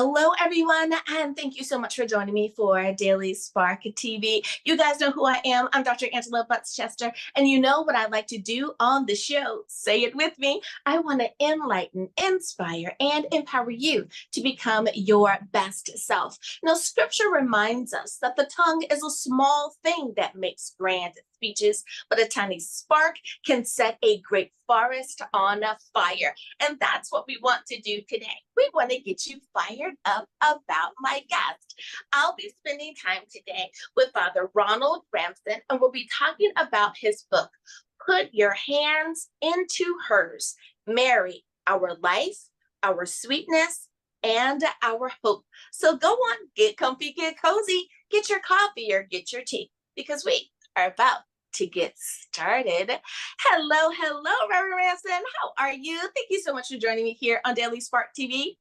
Hello, everyone, and thank you so much for joining me for Daily Spark TV. You guys know who I am. I'm Dr. Angela Butts-Chester, and you know what I like to do on the show. Say it with me. I want to enlighten, inspire, and empower you to become your best self. Now, scripture reminds us that the tongue is a small thing that makes grand speeches, but a tiny spark can set a great forest on a fire. And that's what we want to do today. We want to get you fired up about my guest. I'll be spending time today with Father Ronald Ramson, and we'll be talking about his book, Put Your Hands into Hers, Mary, Our Life, Our Sweetness, and Our Hope. So go on, get comfy, get cozy, get your coffee or get your tea, because we are about to get started. Hello, Reverend Ramson. How are you? Thank you so much for joining me here on Daily Spark TV.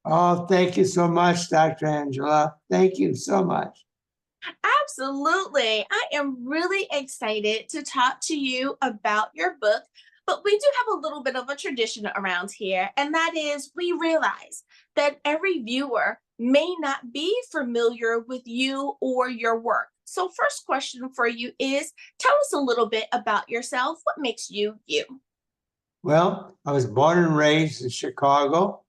Oh, thank you so much, Dr. Angela. Thank you so much. Absolutely. I am really excited to talk to you about your book, but we do have a little bit of a tradition around here, and that is we realize that every viewer may not be familiar with you or your work. So first question for you is, tell us a little bit about yourself. What makes you you? Well, I was born and raised in Chicago,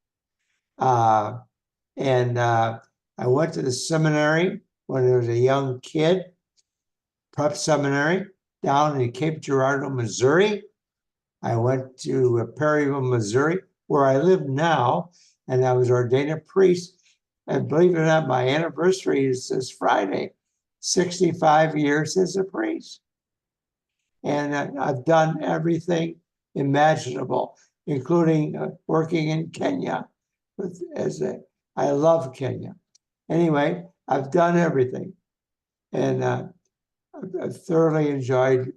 and I went to the seminary when I was a young kid, prep seminary, down in Cape Girardeau, Missouri. I went to Perryville, Missouri, where I live now, and I was ordained a priest. And believe it or not, my anniversary is this Friday, 65 years as a priest. And I've done everything imaginable, including working in Kenya. I love Kenya. Anyway, I've done everything. And I've thoroughly enjoyed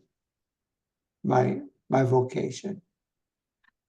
my vocation.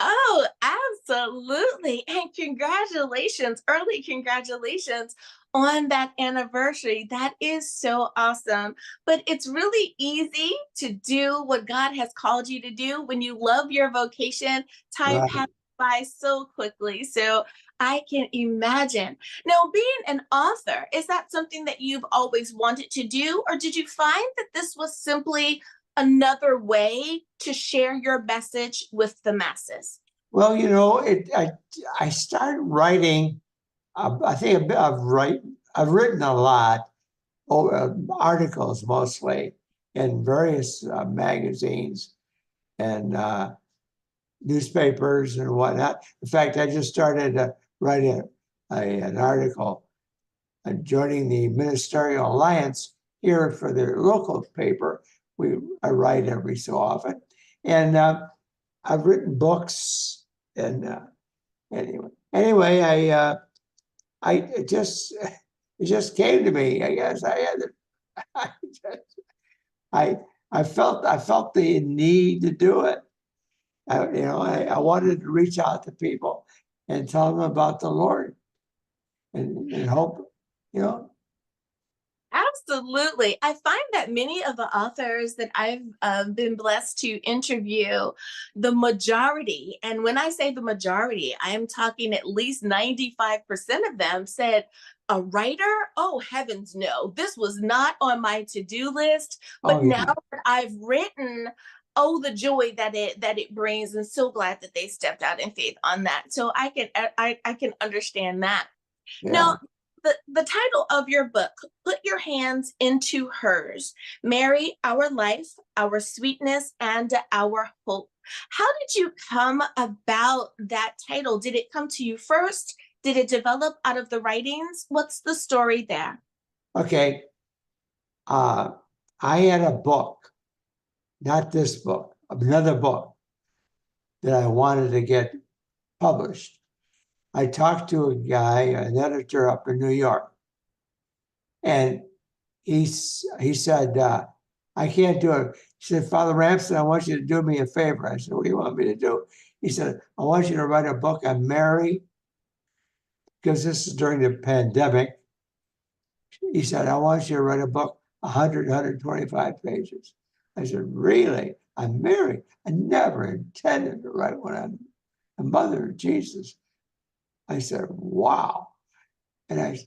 Oh, absolutely. And congratulations, early congratulations on that anniversary. That is so awesome. But it's really easy to do what God has called you to do when you love your vocation. Time Right. passes by so quickly. So I can imagine. Now, being an author, is that something that you've always wanted to do? Or did you find that this was simply another way to share your message with the masses? Well, you know, I started writing. I think I've written a lot, articles mostly in various magazines and newspapers and whatnot. In fact, I just started writing an article joining the Ministerial Alliance here for the local paper. I write every so often, and I've written books. And anyway, it just came to me. I guess I felt the need to do it. I wanted to reach out to people and tell them about the Lord and hope, you know. Absolutely. I find that many of the authors that I've been blessed to interview, the majority, and when I say the majority, I am talking at least 95% of them said, a writer? Oh, heavens no. This was not on my to-do list. But now that I've written, oh, the joy that it brings, and so glad that they stepped out in faith on that. So I can understand that. Yeah. Now, the title of your book, Put Your Hands into Hers, Mary, Our Life, Our Sweetness, and Our Hope. How did you come about that title? Did it come to you first? Did it develop out of the writings? What's the story there? Okay. I had a book, not this book, another book that I wanted to get published. I talked to a guy, an editor up in New York, and he said, I can't do it. He said, Father Ramson, I want you to do me a favor. I said, what do you want me to do? He said, I want you to write a book on Mary, because this is during the pandemic. He said, I want you to write a book, 125 pages. I said, really? I'm Mary. I never intended to write one on the mother of Jesus. I said, wow. And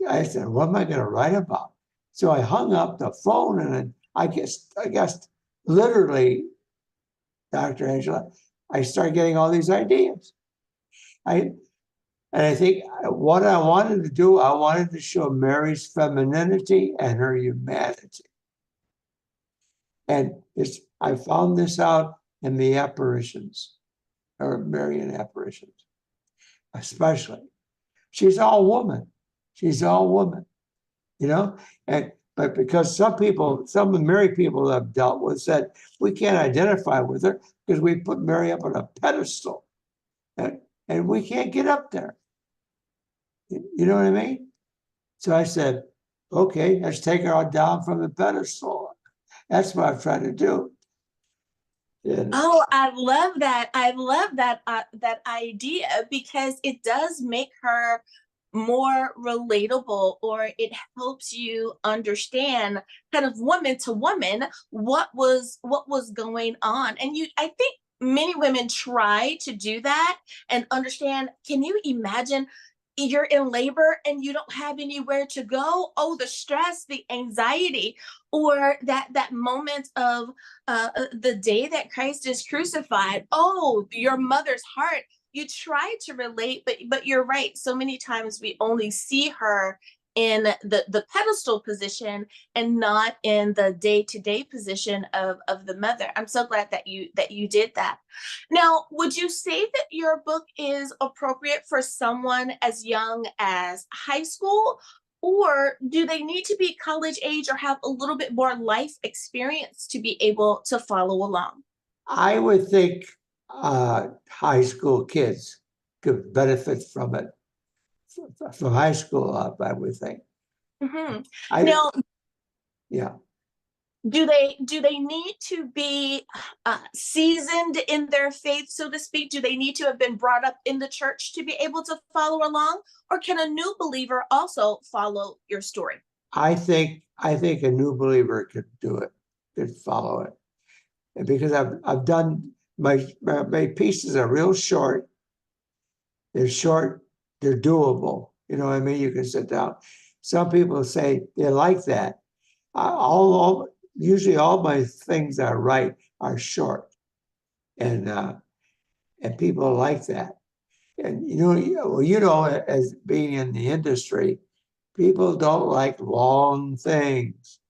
I said, what am I going to write about? So I hung up the phone, and I guess literally, Dr. Angela, I started getting all these ideas. And I think what I wanted to do, I wanted to show Mary's femininity and her humanity. And I found this out in the apparitions, or Marian apparitions, especially. She's all woman. She's all woman, you know? But because some of the Mary people that I've dealt with said, we can't identify with her because we put Mary up on a pedestal. And we can't get up there. You know what I mean? So I said, okay, let's take her down from the pedestal. That's what I'm trying to do. And Oh, I love that. I love that idea because it does make her more relatable, or it helps you understand kind of woman to woman what was going on. And I think many women try to do that and understand. Can you imagine you're in labor and you don't have anywhere to go? Oh, the stress, the anxiety, or that moment of the day that Christ is crucified. Oh, your mother's heart. You try to relate, but you're right. So many times we only see her in the pedestal position and not in the day-to-day position of the mother. I'm so glad that you did that. Now, would you say that your book is appropriate for someone as young as high school, or do they need to be college age or have a little bit more life experience to be able to follow along? I would think high school kids could benefit from it from high school up, I would think. Hmm. I Now, Yeah. do they need to be seasoned in their faith, so to speak? Do they need to have been brought up in the church to be able to follow along, or can a new believer also follow your story? I think a new believer could do it, could follow it. And because I've done my pieces are real short. They're short, they're doable. You know what I mean? You can sit down. Some people say they like that. Usually all my things I write are short, and people like that. And as being in the industry, people don't like long things.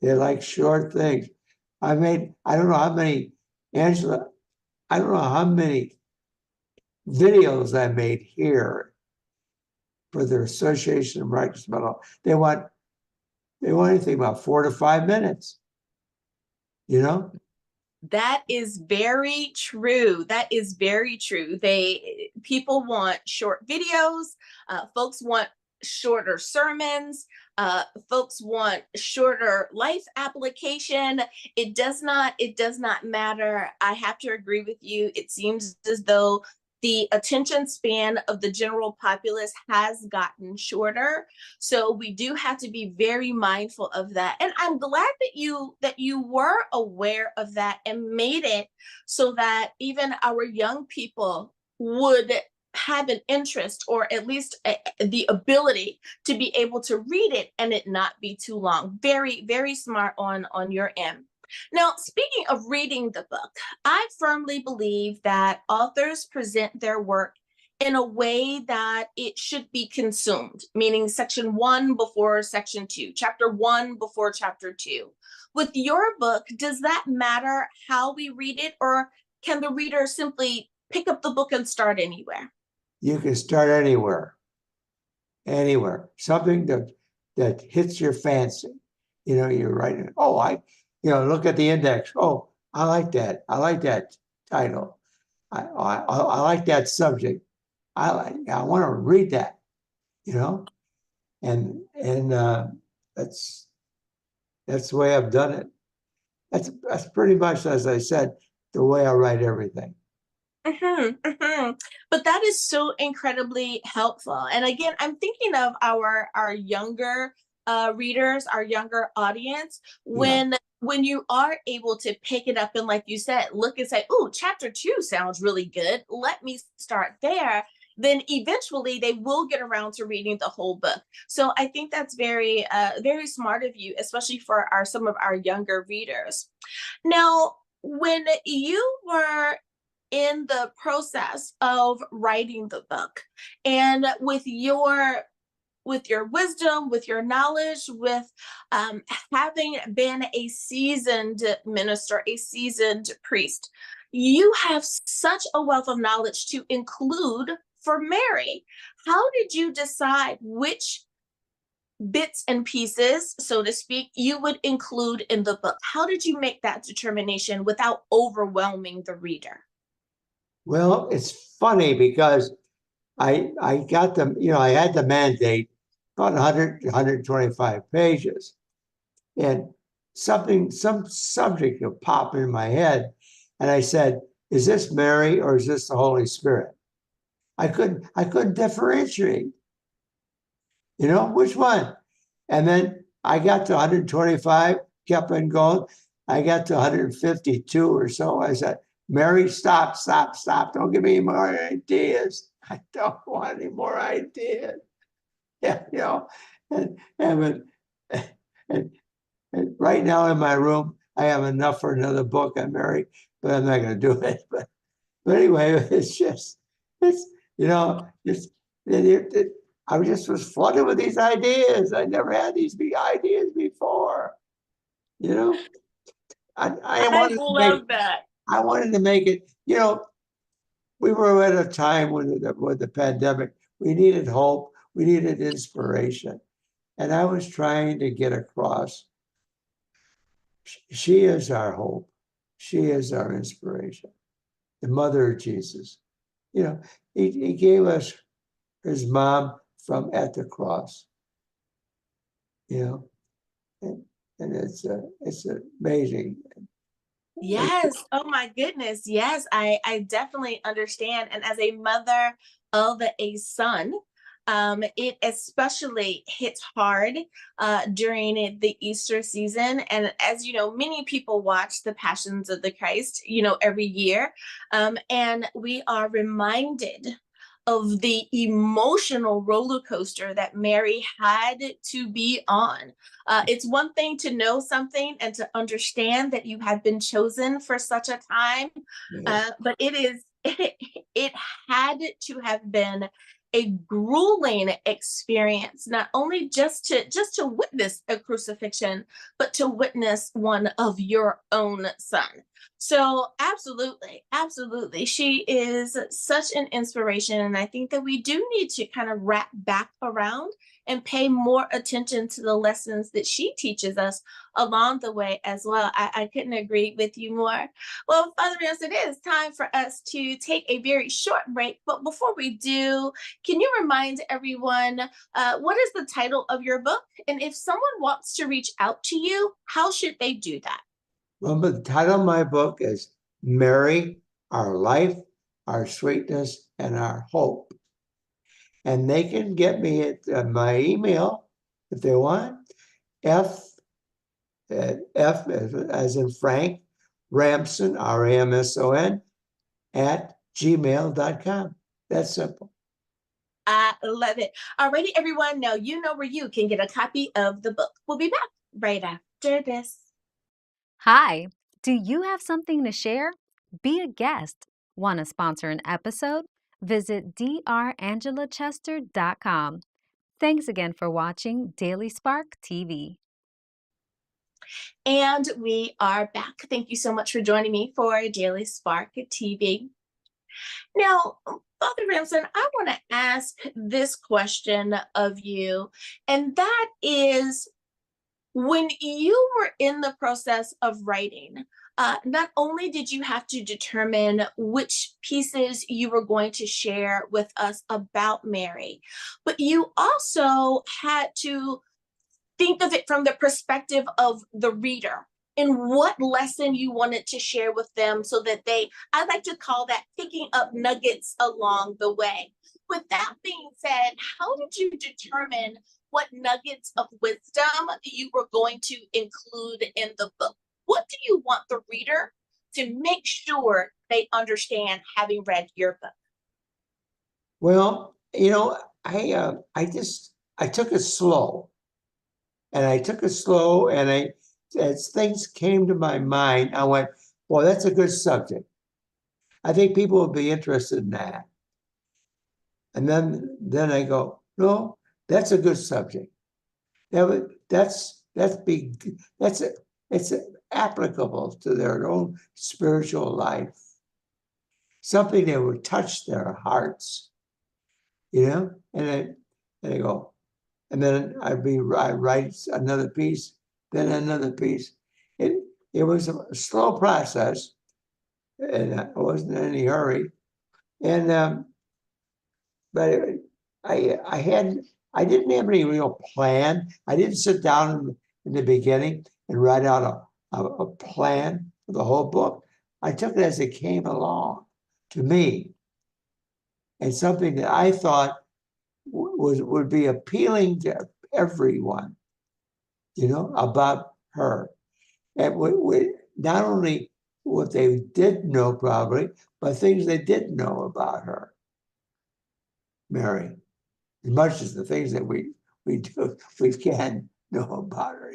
They like short things. I don't know how many, Angela, I don't know how many videos I made here for the Association of Writers Metal. They want anything about 4 to 5 minutes, you know? That is very true. That is very true. People want short videos. Folks want shorter sermons. Folks want shorter life application. It does not matter. I have to agree with you. It seems as though the attention span of the general populace has gotten shorter. So we do have to be very mindful of that. And I'm glad that you were aware of that and made it so that even our young people would have an interest, or at least the ability to be able to read it and it not be too long. Very, very smart on your end. Now, speaking of reading the book, I firmly believe that authors present their work in a way that it should be consumed, meaning section one before section two, chapter one before chapter two. With your book, does that matter how we read it, or can the reader simply pick up the book and start anywhere? You can start anywhere. Something that hits your fancy. You're writing, look at the index. Oh, I like that. I like that title. I like that subject. I want to read that, you know, and that's the way I've done it. That's pretty much, as I said, the way I write everything. But that is so incredibly helpful. And again, I'm thinking of our younger readers, our younger audience, Yeah. when you are able to pick it up and, like you said, look and say, "Oh, chapter two sounds really good. Let me start there." then eventually they will get around to reading the whole book. So I think that's very smart of you, especially for some of our younger readers. Now, when you were in the process of writing the book, and with your wisdom, with your knowledge, with having been a seasoned minister, a seasoned priest, you have such a wealth of knowledge to include for Mary. How did you decide which bits and pieces, so to speak, you would include in the book? How did you make that determination without overwhelming the reader? Well, it's funny because I got them, I had the mandate about 100, 125 pages. And some subject would pop in my head. And I said, is this Mary or is this the Holy Spirit? I couldn't differentiate, which one. And then I got to 125, kept on going. I got to 152 or so. I said, Mary, stop. Don't give me any more ideas. I don't want any more ideas. Yeah, and, and, and, and right now in my room, I have enough for another book on Mary, but I'm not going to do it. But anyway, it's I just was flooded with these ideas. I never had these big ideas before. I I wanted to make love that. I wanted to make it. We were at a time with the pandemic. We needed hope. We needed inspiration, and I was trying to get across. She is our hope. She is our inspiration. The mother of Jesus. He gave us his mom from at the cross. And, and it's amazing. Yes. Oh my goodness. Yes, I definitely understand. And as a mother of a son, it especially hits hard during the Easter season. And as you know, many people watch the Passions of the Christ, every year. And we are reminded of the emotional roller coaster that Mary had to be on. It's one thing to know something and to understand that you have been chosen for such a time, but it had to have been a grueling experience, not only just to witness a crucifixion, but to witness one of your own son. So absolutely, she is such an inspiration, and I think that we do need to kind of wrap back around and pay more attention to the lessons that she teaches us along the way as well. I couldn't agree with you more. Well, Father Rams, it is time for us to take a very short break. But before we do, can you remind everyone what is the title of your book? And if someone wants to reach out to you, how should they do that? Well, the title of my book is Mary, Our Life, Our Sweetness, and Our Hope. And they can get me at my email if they want. F as in Frank, Ramson, Ramson, at gmail.com. That's simple. I love it. Alrighty, everyone. Now you know where you can get a copy of the book. We'll be back right after this. Hi, do you have something to share? Be a guest. Want to sponsor an episode? Visit drangela.chester.com. Thanks again for watching Daily Spark TV. And we are back. Thank you so much for joining me for Daily Spark TV. Now, Father Ramson, I want to ask this question of you, and that is, when you were in the process of writing, not only did you have to determine which pieces you were going to share with us about Mary, but you also had to think of it from the perspective of the reader and what lesson you wanted to share with them so that I like to call that picking up nuggets along the way. With that being said, how did you determine what nuggets of wisdom you were going to include in the book? What do you want the reader to make sure they understand having read your book? Well, I took it slow, and as things came to my mind, I went, well, that's a good subject. I think people will be interested in that. And then I go, no, that's a good subject. That's big. It's applicable to their own spiritual life. Something that would touch their hearts, And I go, and then I write another piece, then another piece. It was a slow process, and I wasn't in any hurry. And but I didn't have any real plan. I didn't sit down in the beginning and write out a plan for the whole book. I took it as it came along to me, and something that I thought would be appealing to everyone, about her. And not only what they did know probably, but things they didn't know about her, Mary, as much as the things that we can know about her,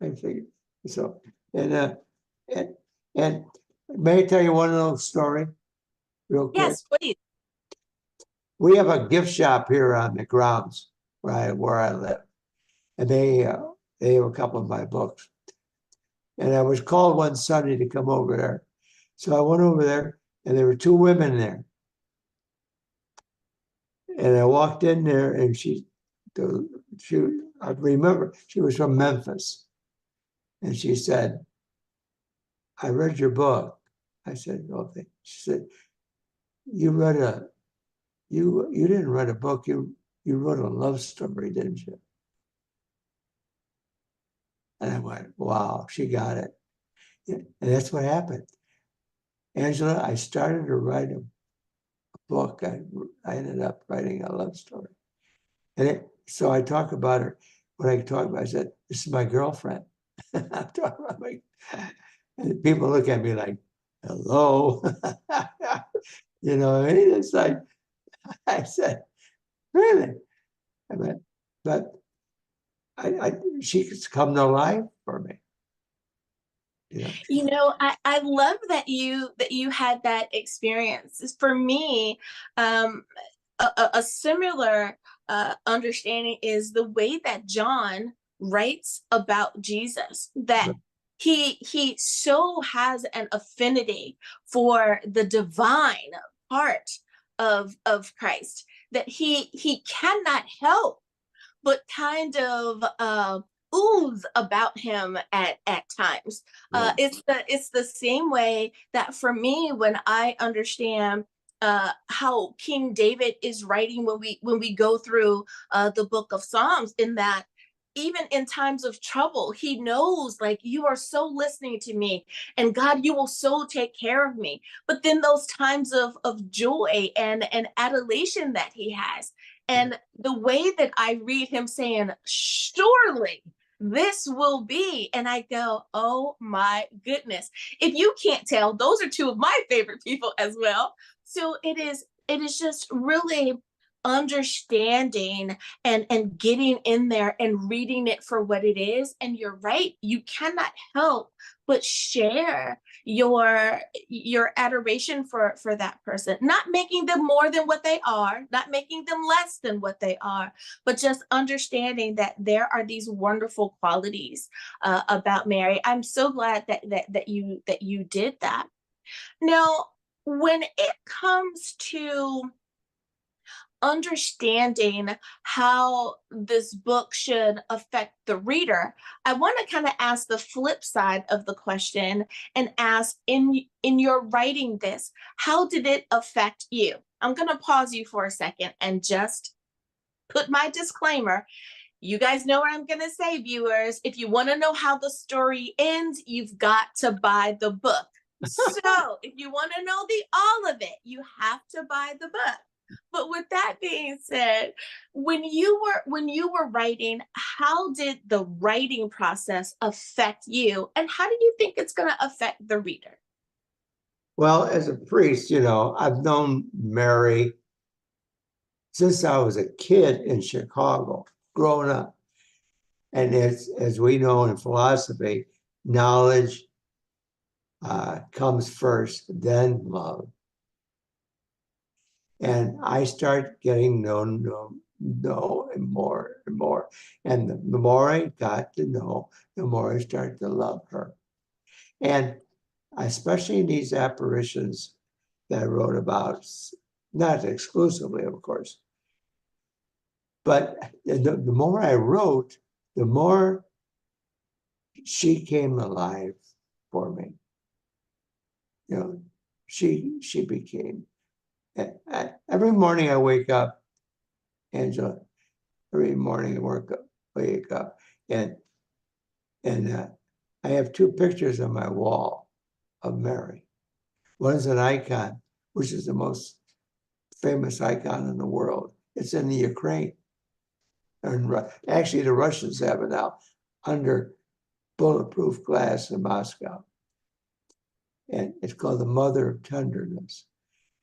I figured. So, and may I tell you one little story real quick? Yes, please. We have a gift shop here on the grounds where I live, and they have a couple of my books. And I was called one Sunday to come over there, so I went over there, and there were two women there. And I walked in there, and I remember she was from Memphis, and she said, "I read your book." I said, "Okay." She said, "You didn't write a book. You wrote a love story, didn't you?" And I went, "Wow, she got it." And that's what happened. Angela, I started to write a book. I ended up writing a love story. So I talk about her. When I talk about, I said, "This is my girlfriend." I'm talking about and people look at me like, "Hello." It's like, I said, "Really?" I mean, but she's come to life for me. I love that you had that experience. For me, a similar understanding is the way that John writes about Jesus, that he so has an affinity for the divine part of Christ, that he cannot help but kind of ooze about him at times. It's the same way that for me, when I understand how King David is writing, when we go through the book of Psalms, in that even in times of trouble, he knows, like, you are so listening to me, and God, you will so take care of me. But then those times of joy and adulation that he has, and the way that I read him saying, "Surely this will be," and I go, "Oh my goodness." If you can't tell, those are two of my favorite people as well. So it is just really understanding and getting in there and reading it for what it is. And you're right, you cannot help but share your adoration for that person, not making them more than what they are, not making them less than what they are, but just understanding that there are these wonderful qualities about Mary. I'm so glad that you did that. Now, when it comes to understanding how this book should affect the reader, I want to kind of ask the flip side of the question, and ask, in your writing this, how did it affect you? I'm going to pause you for a second and just put my disclaimer. You guys know what I'm going to say, viewers. If you want to know how the story ends, you've got to buy the book. So if you want to know the all of it, you have to buy the book. But with that being said, when you were writing, how did the writing process affect you, and how do you think it's going to affect the reader? Well, as a priest, I've known Mary since I was a kid in Chicago, growing up. And as we know in philosophy, knowledge comes first, then love. And I start getting know and more and more. And the more I got to know, the more I started to love her. And especially in these apparitions that I wrote about, not exclusively, of course, but the more I wrote, the more she came alive for me. You know, she became, every morning I wake up, Angela, every morning I wake up, and I have two pictures on my wall of Mary. One is an icon, which is the most famous icon in the world. It's in the Ukraine. And actually, the Russians have it now under bulletproof glass in Moscow. And it's called the Mother of Tenderness.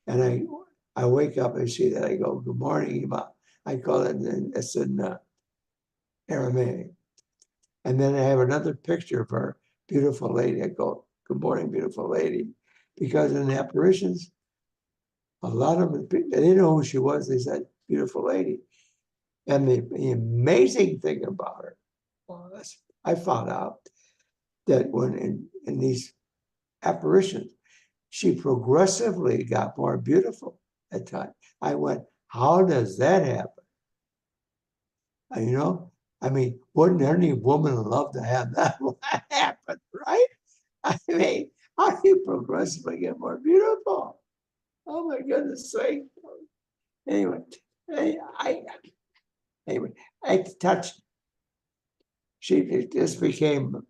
And I wake up and see that. I go, good morning, Ima. I call it, it's in Aramaic. And then I have another picture of her, beautiful lady. I go, good morning, beautiful lady. Because in the apparitions, a lot of them, they didn't know who she was. They said, beautiful lady. And the amazing thing about her was, I found out that when in these apparitions, she progressively got more beautiful at times. I went, how does that happen? And, you know, I mean, wouldn't any woman love to have that happen, right? I mean, how do you progressively get more beautiful? Oh my goodness sake. Anyway, I touched, she just became,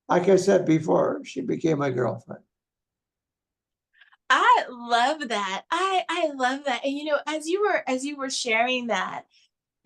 like I said before, she became my girlfriend. I love that. I love that. And you know, as you were sharing that,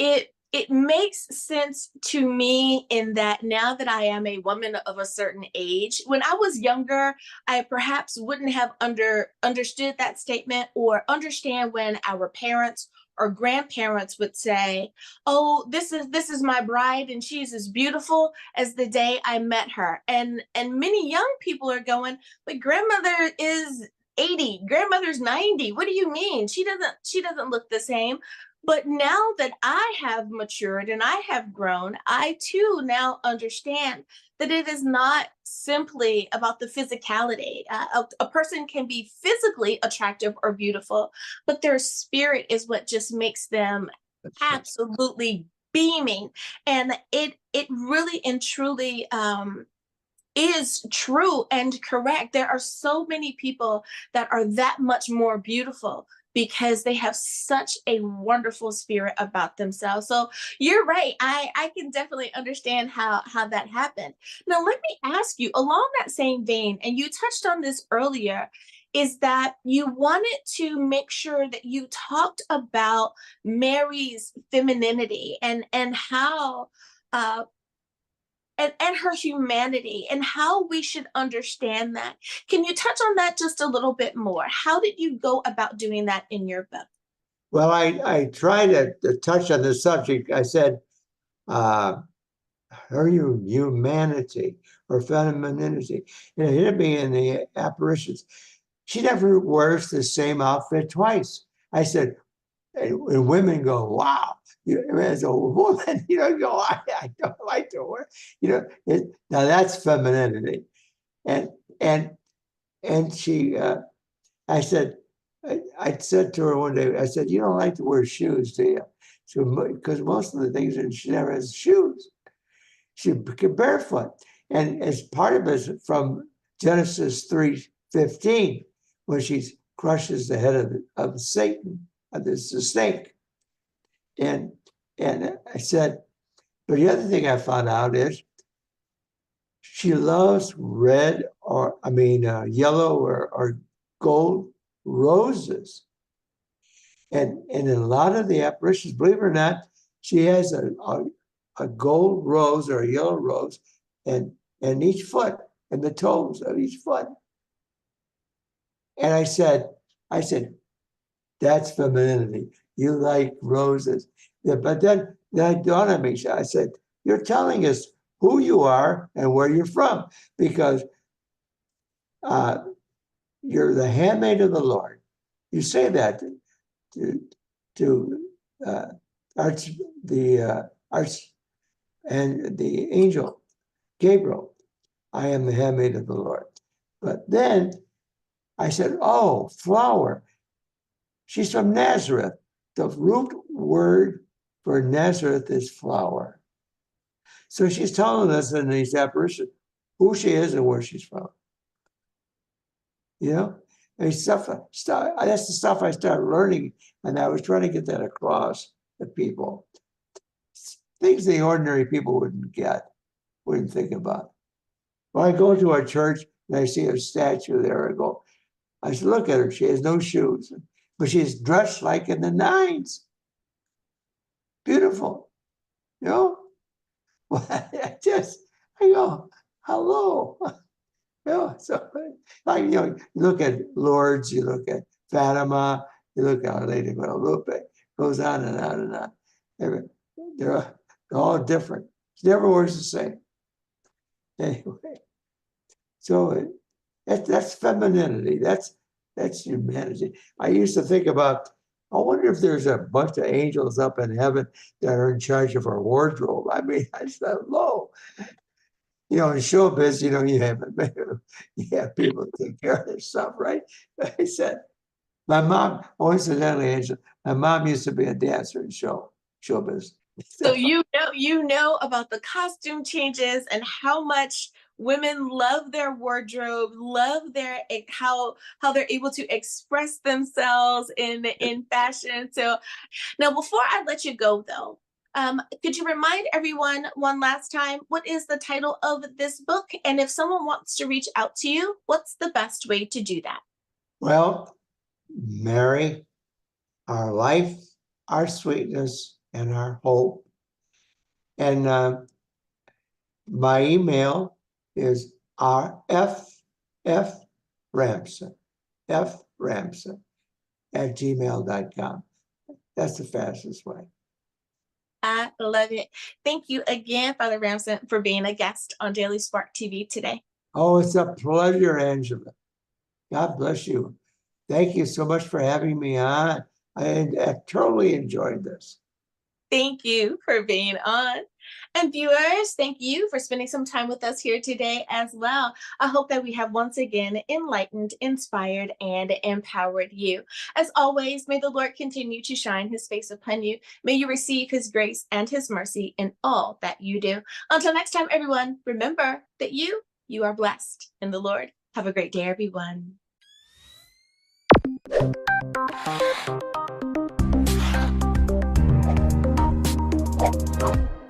it makes sense to me in that now that I am a woman of a certain age. When I was younger, I perhaps wouldn't have understood that statement or understand when our parents or grandparents would say, "Oh, this is my bride and she's as beautiful as the day I met her." And many young people are going, "But grandmother is 80, grandmother's 90. What do you mean? She doesn't look the same." But now that I have matured and I have grown, I too now understand that it is not simply about the physicality. A person can be physically attractive or beautiful, but their spirit is what just makes them absolutely beaming. And it really and truly is true and correct. There are so many people that are that much more beautiful because they have such a wonderful spirit about themselves. So you're right. I can definitely understand how that happened. Now let me ask you along that same vein, and you touched on this earlier, is that you wanted to make sure that you talked about Mary's femininity and how uh, and her humanity and how we should understand that. Can you touch on that just a little bit more? How did you go about doing that in your book? Well, I tried to touch on the subject. I said, her humanity or femininity. And it hit me in the apparitions. She never wears the same outfit twice. I said, and women go, wow. As a woman, go, I don't like to wear, now that's femininity. And she, I said to her one day, I said, you don't like to wear shoes, do you? So, because most of the things, and she never has shoes. She became barefoot. And as part of it from Genesis 3:15, when she crushes the head of Satan, of the snake. And I said, but the other thing I found out is she loves red yellow or gold roses. And in a lot of the apparitions, believe it or not, she has a gold rose or a yellow rose and each foot and the toes of each foot. And I said, that's femininity. you like roses. Yeah, but then it dawned on me. I said, you're telling us who you are and where you're from, because you're the handmaid of the Lord. You say that to arch and the angel Gabriel. I am the handmaid of the Lord. But then I said, oh, flower. She's from Nazareth. The root word for Nazareth is flower. So she's telling us in these apparitions who she is and where she's from. You know, and stuff. That's the stuff I started learning, and I was trying to get that across to people. Things the ordinary people wouldn't get, wouldn't think about. When I go to a church and I see a statue there, I said, look at her. She has no shoes, but she's dressed like in the nines. Beautiful, you know. Well, I go, hello. You know, so like, you know, you look at Lourdes, you look at Fatima, you look at Our Lady of Guadalupe, goes on and on and on. They're all different. It never works the same. Anyway, so that's femininity. That's humanity. I used to think about, I wonder if there's a bunch of angels up in heaven that are in charge of our wardrobe. I mean, I said, no. You know, in showbiz, you know, you have people take care of their stuff, right? I said, my mom, coincidentally, Angela, my mom used to be a dancer in showbiz. So you know about the costume changes and how much women love their wardrobe, love their how they're able to express themselves in fashion. So now, before I let you go, though, could you remind everyone one last time what is the title of this book, and if someone wants to reach out to you, what's the best way to do that? Well, Mary, our life, our sweetness, and our hope. And my email is Ramson, @gmail.com. That's the fastest way. I love it. Thank you again, Father Ramson, for being a guest on Daily Spark TV today. Oh, it's a pleasure, Angela. God bless you. Thank you so much for having me on. I totally enjoyed this. Thank you for being on. And viewers, thank you for spending some time with us here today as well. I hope that we have once again enlightened, inspired, and empowered you. As always, may the Lord continue to shine his face upon you. May you receive his grace and his mercy in all that you do. Until next time, everyone, remember that you are blessed in the Lord. Have a great day, everyone.